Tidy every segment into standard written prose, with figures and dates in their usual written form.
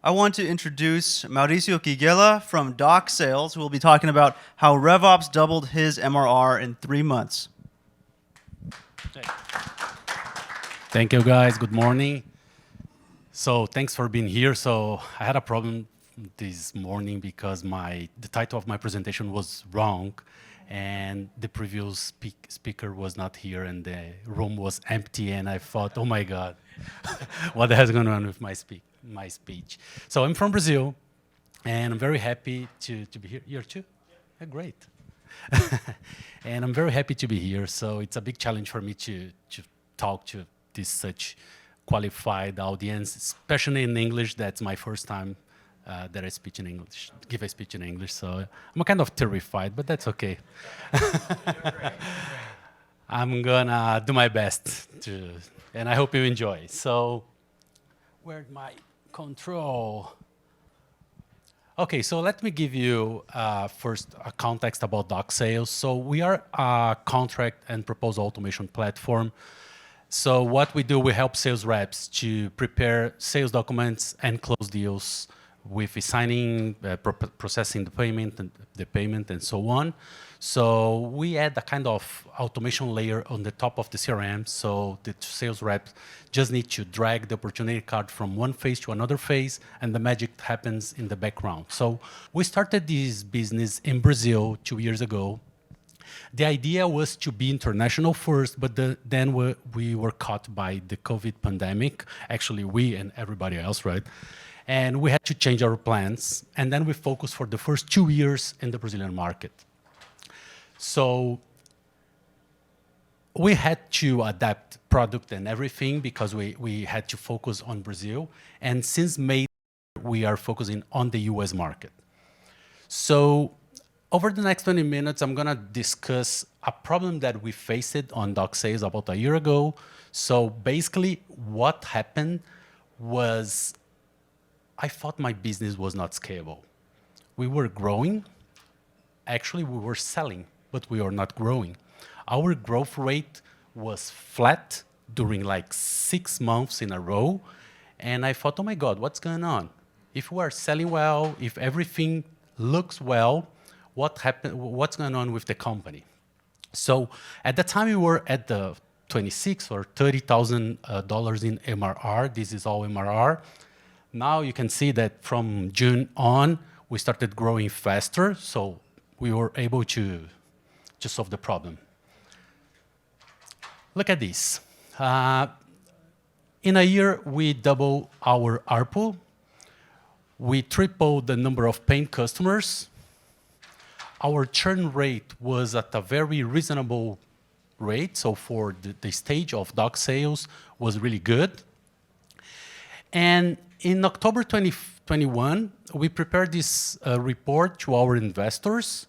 I want to introduce Mauricio Quiguela from Doc Sales, who will be talking about how RevOps doubled his MRR in 3 months. Thank you, guys. Good morning. So thanks for being here. So I had a problem this morning because the title of my presentation was wrong, and the previous speaker was not here, and the room was empty, and I thought, oh my God, what the hell is going on with my speech? So I'm from Brazil, and I'm very happy to be here. You're too? Yeah, great. And I'm very happy to be here. So it's a big challenge for me to talk to this such qualified audience, especially in English. That's my first time that I speak in English, give a speech in English. So I'm kind of terrified, but that's okay. I'm gonna do my best and I hope you enjoy. So where's my control? Okay, so let me give you first a context about Doc Sales. So we are a contract and proposal automation platform. So what we do, we help sales reps to prepare sales documents and close deals with signing, processing the payment, and so on. So we add a kind of automation layer on the top of the CRM. So the sales reps just need to drag the opportunity card from one phase to another phase, and the magic happens in the background. So we started this business in Brazil 2 years ago. The idea was to be international first, but then we were caught by the COVID pandemic. Actually, we and everybody else, right? And we had to change our plans. And then we focused for the first 2 years in the Brazilian market. So we had to adapt product and everything because we had to focus on Brazil. And since May, we are focusing on the US market. So over the next 20 minutes, I'm going to discuss a problem that we faced on Doc Sales about a year ago. So basically, what happened was I thought my business was not scalable. We were growing. Actually, we were selling, but we were not growing. Our growth rate was flat during like 6 months in a row. And I thought, oh my God, what's going on? If we are selling well, if everything looks well, what's going on with the company? So at the time we were at the $26,000 or $30,000 in MRR. This is all MRR. Now you can see that from June on, we started growing faster. So we were able to solve the problem. Look at this. In a year, we doubled our ARPU. We tripled the number of paying customers. Our churn rate was at a very reasonable rate. So for the stage of Doc Sales was really good. And in October 2021, we prepared this report to our investors,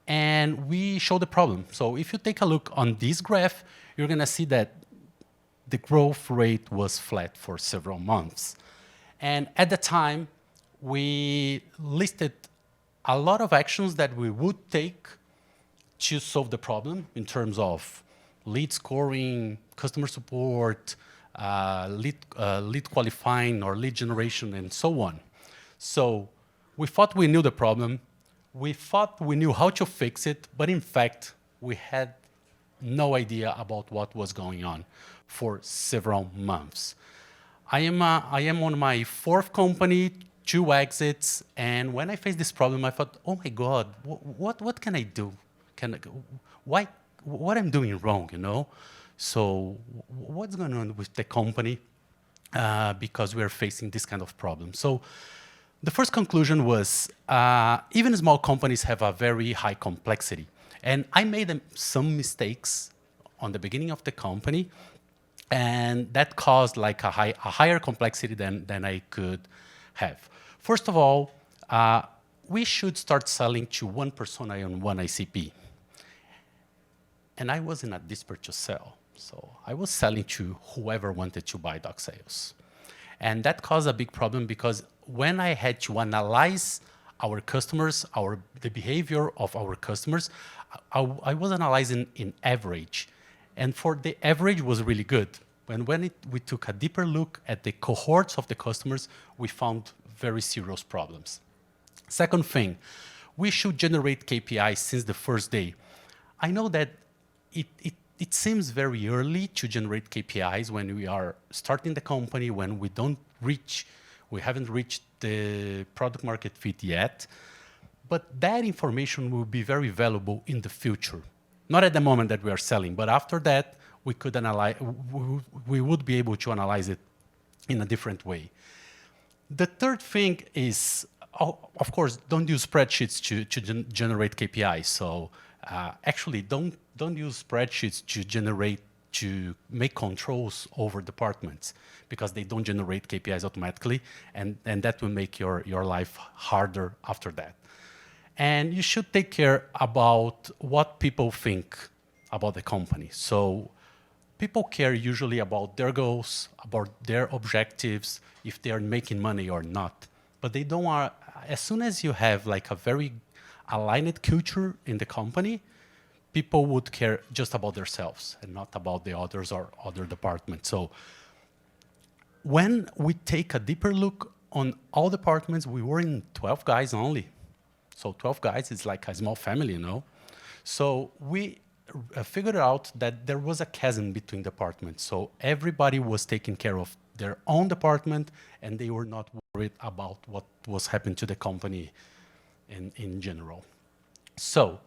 and we showed the problem. So if you take a look on this graph, you're going to see that the growth rate was flat for several months. And at the time, we listed a lot of actions that we would take to solve the problem in terms of lead scoring, customer support, lead qualifying or lead generation, and so on. So we thought we knew the problem. We thought we knew how to fix it, but in fact, we had no idea about what was going on for several months. I am on my 4th company, 2 exits, and when I faced this problem, I thought, oh my God, what can I do? What I'm doing wrong, you know? So what's going on with the company because we're facing this kind of problem? So the first conclusion was even small companies have a very high complexity. And I made some mistakes on the beginning of the company, and that caused like a higher complexity than I could have. First of all, we should start selling to one persona and one ICP. And I wasn't at desperate to sell. So I was selling to whoever wanted to buy Doc Sales. And that caused a big problem because when I had to analyze our customers, the behavior of our customers, I was analyzing in average. And for the average was really good. When we took a deeper look at the cohorts of the customers, we found very serious problems. Second thing, we should generate KPIs since the first day. I know that it seems very early to generate KPIs when we are starting the company, when we haven't reached the product market fit yet. But that information will be very valuable in the future. Not at the moment that we are selling, but after that, we could analyze, we would be able to analyze it in a different way. The third thing is, of course, don't use spreadsheets to generate KPIs. So actually, don't use spreadsheets to make controls over departments, because they don't generate KPIs automatically, and that will make your life harder after that. And you should take care about what people think about the company. So people care usually about their goals, about their objectives, if they are making money or not. But they don't want, as soon as you have like a very aligned culture in the company, people would care just about themselves and not about the others or other departments. So when we take a deeper look on all departments, we were in 12 guys only. So 12 guys is like a small family, you know? So we figured out that there was a chasm between departments. So everybody was taking care of their own department, and they were not worried about what was happening to the company in general. So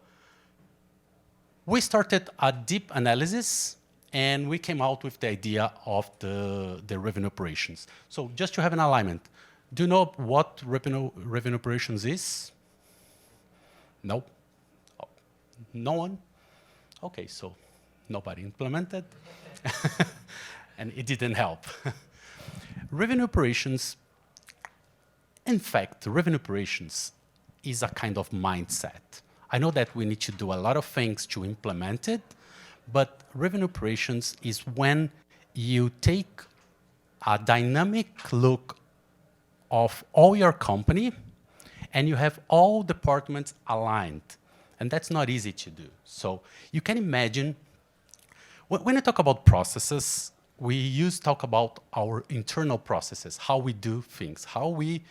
we started a deep analysis, and we came out with the idea of the revenue operations. So just to have an alignment, do you know what revenue operations is? No? Oh, no one? Okay, so nobody implemented, and it didn't help. Revenue operations, in fact, revenue operations is a kind of mindset. I know that we need to do a lot of things to implement it, but revenue operations is when you take a dynamic look of all your company, and you have all departments aligned. And that's not easy to do. So you can imagine, when I talk about processes, we talk about our internal processes, how we do things, how we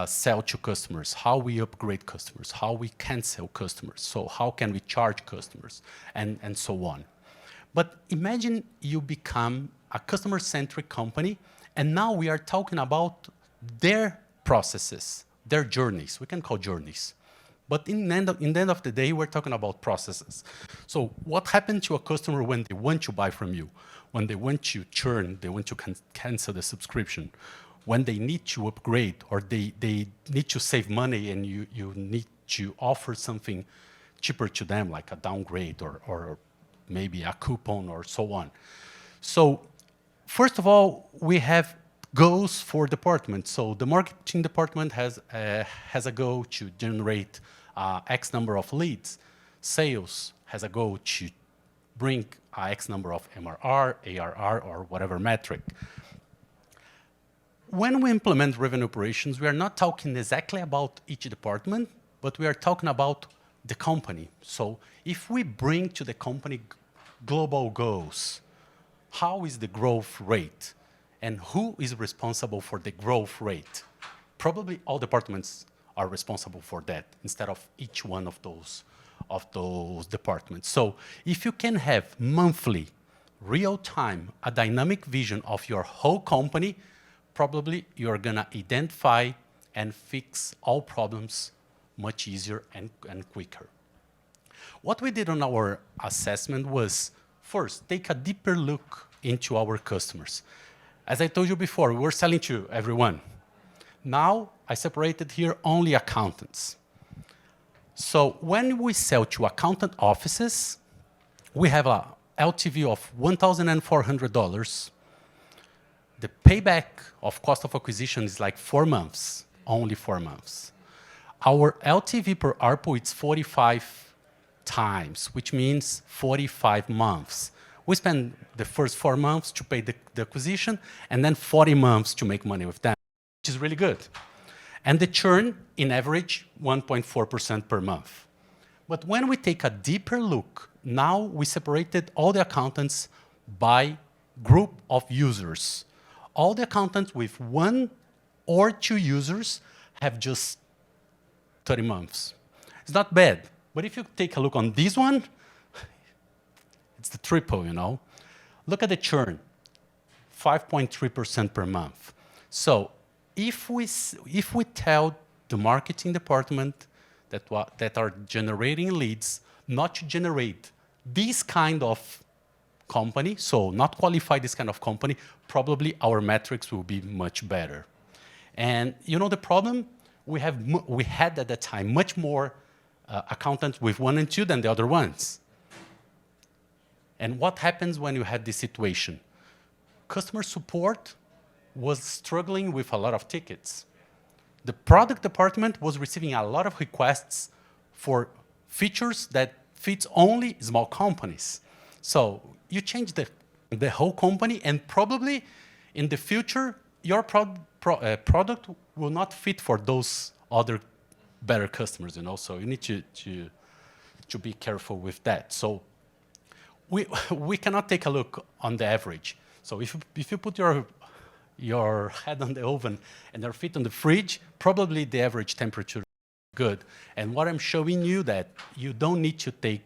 sell to customers, how we upgrade customers, how we cancel customers, so how can we charge customers, and so on. But imagine you become a customer-centric company, and now we are talking about their processes, their journeys. We can call journeys. But in the end of the day, we're talking about processes. So what happened to a customer when they want to buy from you? When they want to churn, they want to cancel the subscription. When they need to upgrade, or they need to save money, and you need to offer something cheaper to them, like a downgrade or maybe a coupon or so on. So first of all, we have goals for departments. So the marketing department has a goal to generate X number of leads. Sales has a goal to bring X number of MRR, ARR, or whatever metric. When we implement revenue operations, we are not talking exactly about each department, but we are talking about the company. So if we bring to the company global goals, how is the growth rate? And who is responsible for the growth rate? Probably all departments are responsible for that, instead of each one of those departments. So if you can have monthly, real-time, a dynamic vision of your whole company, probably you're gonna identify and fix all problems much easier and quicker. What we did on our assessment was, first, take a deeper look into our customers. As I told you before, we were selling to everyone. Now, I separated here only accountants. So when we sell to accountant offices, we have a LTV of $1,400. The payback of cost of acquisition is like 4 months, only 4 months. Our LTV per ARPU is 45 times, which means 45 months. We spend the first 4 months to pay the acquisition, and then 40 months to make money with them, which is really good. And the churn, in average, 1.4% per month. But when we take a deeper look, now we separated all the accountants by group of users. All the accountants with one or 2 users have just 30 months. It's not bad. But if you take a look on this one, it's the triple, you know. Look at the churn, 5.3% per month. So if we tell the marketing department that are generating leads not to generate this kind of company, so not qualify this kind of company, probably our metrics will be much better. And you know the problem? We had at that time much more accountants with 1 and 2 than the other ones. And what happens when you had this situation? Customer support was struggling with a lot of tickets. The product department was receiving a lot of requests for features that fits only small companies. So you change the whole company, and probably in the future, your product will not fit for those other better customers, you know. So you need to be careful with that. So we cannot take a look on the average. So if you put your head on the oven and your feet on the fridge, probably the average temperature is good. And what I'm showing you that you don't need to take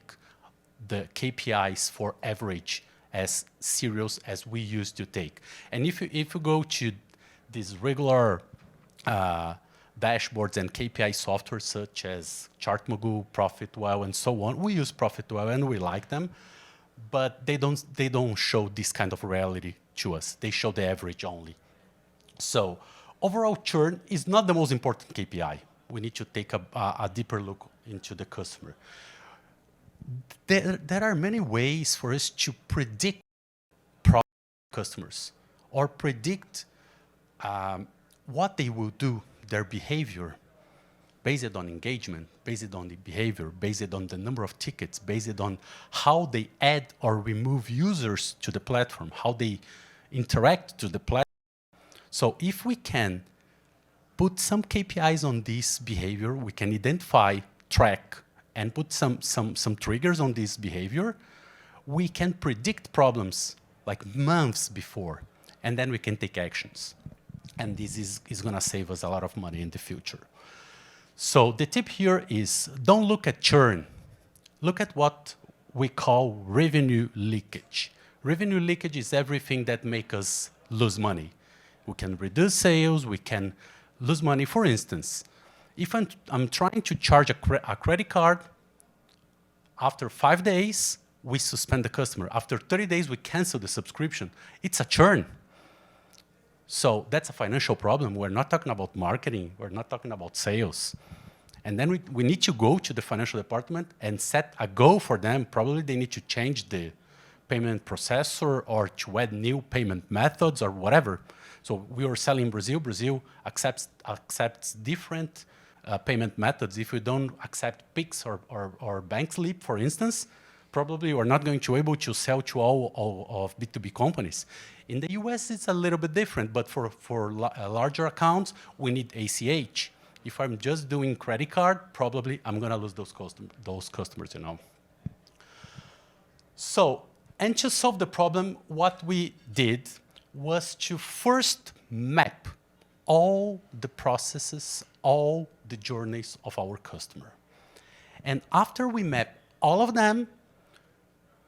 the KPIs for average as serious as we used to take. And if you go to these regular dashboards and KPI software such as ChartMogul, Profitwell, and so on, we use Profitwell and we like them, but they don't show this kind of reality to us. They show the average only. So overall churn is not the most important KPI. We need to take a deeper look into the customer. There are many ways for us to predict customers or predict what they will do, their behavior, based on engagement, based on the behavior, based on the number of tickets, based on how they add or remove users to the platform, how they interact to the platform. So if we can put some KPIs on this behavior, we can identify, track, and put some triggers on this behavior, we can predict problems like months before, and then we can take actions. And this is going to save us a lot of money in the future. So the tip here is don't look at churn. Look at what we call revenue leakage. Revenue leakage is everything that makes us lose money. We can reduce sales, we can lose money. For instance, if I'm trying to charge a credit card, after 5 days, we suspend the customer. After 30 days, we cancel the subscription. It's a churn. So that's a financial problem. We're not talking about marketing. We're not talking about sales. And then we need to go to the financial department and set a goal for them. Probably they need to change the payment processor or to add new payment methods or whatever. So we were selling in Brazil. Brazil accepts different payment methods. If we don't accept Pix or bank slip, for instance, probably we're not going to be able to sell to all of B2B companies. In the US, it's a little bit different, but for larger accounts, we need ACH. If I'm just doing credit card, probably I'm going to lose those customers, you know. So, and to solve the problem, what we did was to first map all the processes, all the journeys of our customer. And after we map all of them,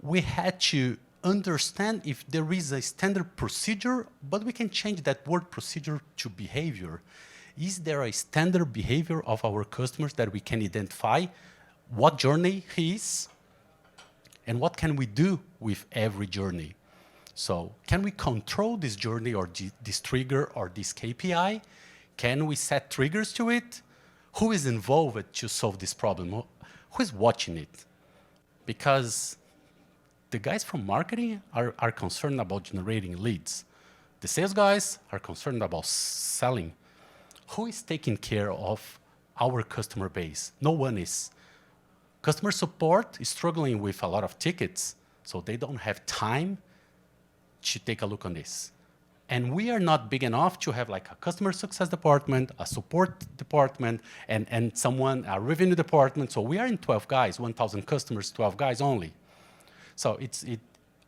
we had to understand if there is a standard procedure, but we can change that word procedure to behavior. Is there a standard behavior of our customers that we can identify what journey he is and what can we do with every journey? So can we control this journey or this trigger or this KPI? Can we set triggers to it? Who is involved to solve this problem? Who is watching it? Because the guys from marketing are concerned about generating leads. The sales guys are concerned about selling. Who is taking care of our customer base? No one is. Customer support is struggling with a lot of tickets, so they don't have time to take a look on this. And we are not big enough to have like a customer success department, a support department, and a revenue department. So we are in 12 guys, 1,000 customers, 12 guys only. So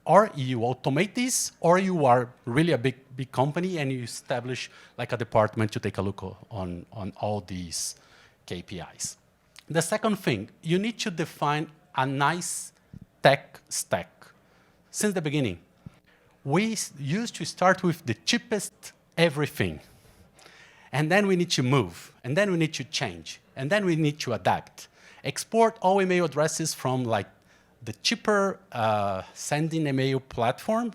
or you automate this, or you are really a big company and you establish like a department to take a look on all these KPIs. The second thing, you need to define a nice tech stack. Since the beginning, we used to start with the cheapest everything. And then we need to move, and then we need to change, and then we need to adapt. Export all email addresses from like the cheaper sending email platform,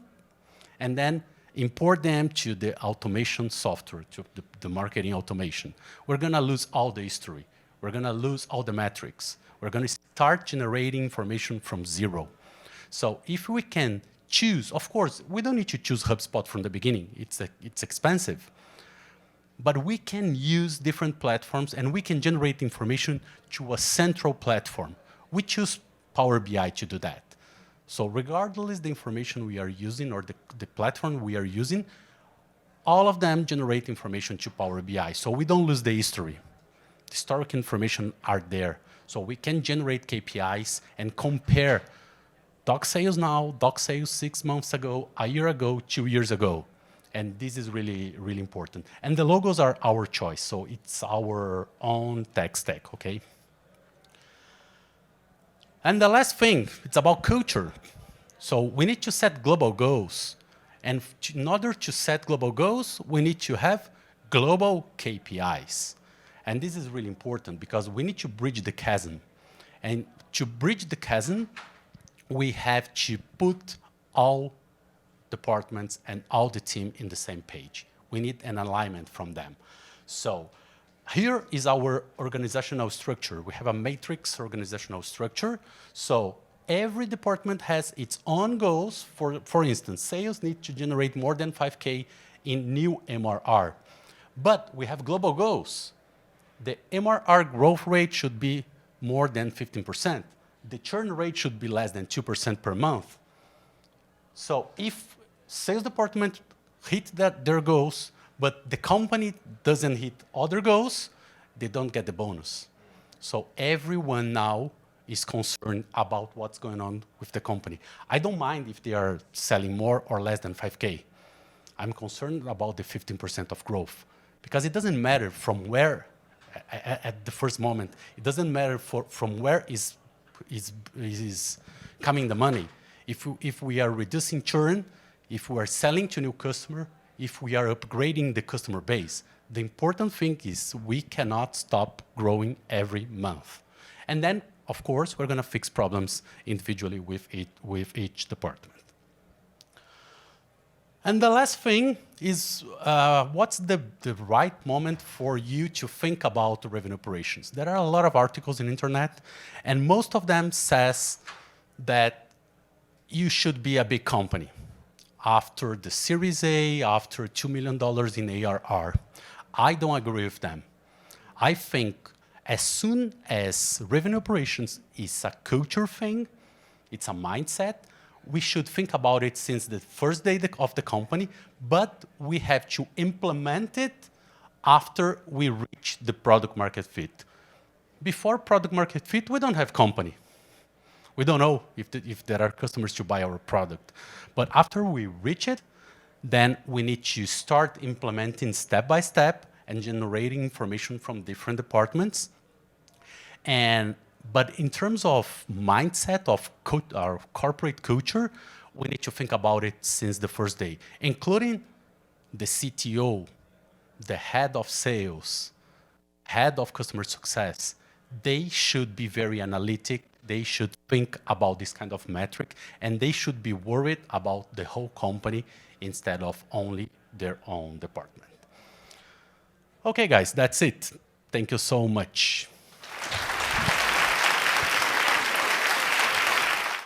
and then import them to the automation software, to the marketing automation. We're gonna lose all the history. We're gonna lose all the metrics. We're gonna start generating information from zero. So if we can choose, of course, we don't need to choose HubSpot from the beginning. It's expensive. But we can use different platforms and we can generate information to a central platform. We choose Power BI to do that. So regardless the information we are using or the platform we are using, all of them generate information to Power BI. So we don't lose the history. The historic information are there. So we can generate KPIs and compare doc sales now, doc sales 6 months ago, a year ago, 2 years ago. And this is really, really important. And the logos are our choice, so it's our own tech stack, okay? And the last thing, it's about culture. So we need to set global goals. And in order to set global goals, we need to have global KPIs. And this is really important because we need to bridge the chasm. And to bridge the chasm, we have to put all departments and all the team in the same page. We need an alignment from them. So here is our organizational structure. We have a matrix organizational structure. So every department has its own goals. For instance, sales need to generate more than 5K in new MRR. But we have global goals. The MRR growth rate should be more than 15%. The churn rate should be less than 2% per month. So if sales department hit their goals, but the company doesn't hit other goals, they don't get the bonus. So everyone now is concerned about what's going on with the company. I don't mind if they are selling more or less than 5K. I'm concerned about the 15% of growth because it doesn't matter from where, at the first moment, it doesn't matter from where is coming the money. If we are reducing churn, if we are selling to new customer, if we are upgrading the customer base, the important thing is we cannot stop growing every month. And then, of course, we're going to fix problems individually with each department. And the last thing is what's the right moment for you to think about revenue operations? There are a lot of articles in the internet, and most of them says that you should be a big company. After the Series A, after $2 million in ARR. I don't agree with them. I think as soon as revenue operations is a culture thing, it's a mindset, we should think about it since the first day of the company, but we have to implement it after we reach the product market fit. Before product market fit, we don't have company. We don't know if there are customers to buy our product. But after we reach it, then we need to start implementing step by step and generating information from different departments. But in terms of mindset of our corporate culture, we need to think about it since the first day, including the CTO, the head of sales, head of customer success. They should be very analytic. They should think about this kind of metric, and they should be worried about the whole company instead of only their own department. Okay, guys, that's it. Thank you so much.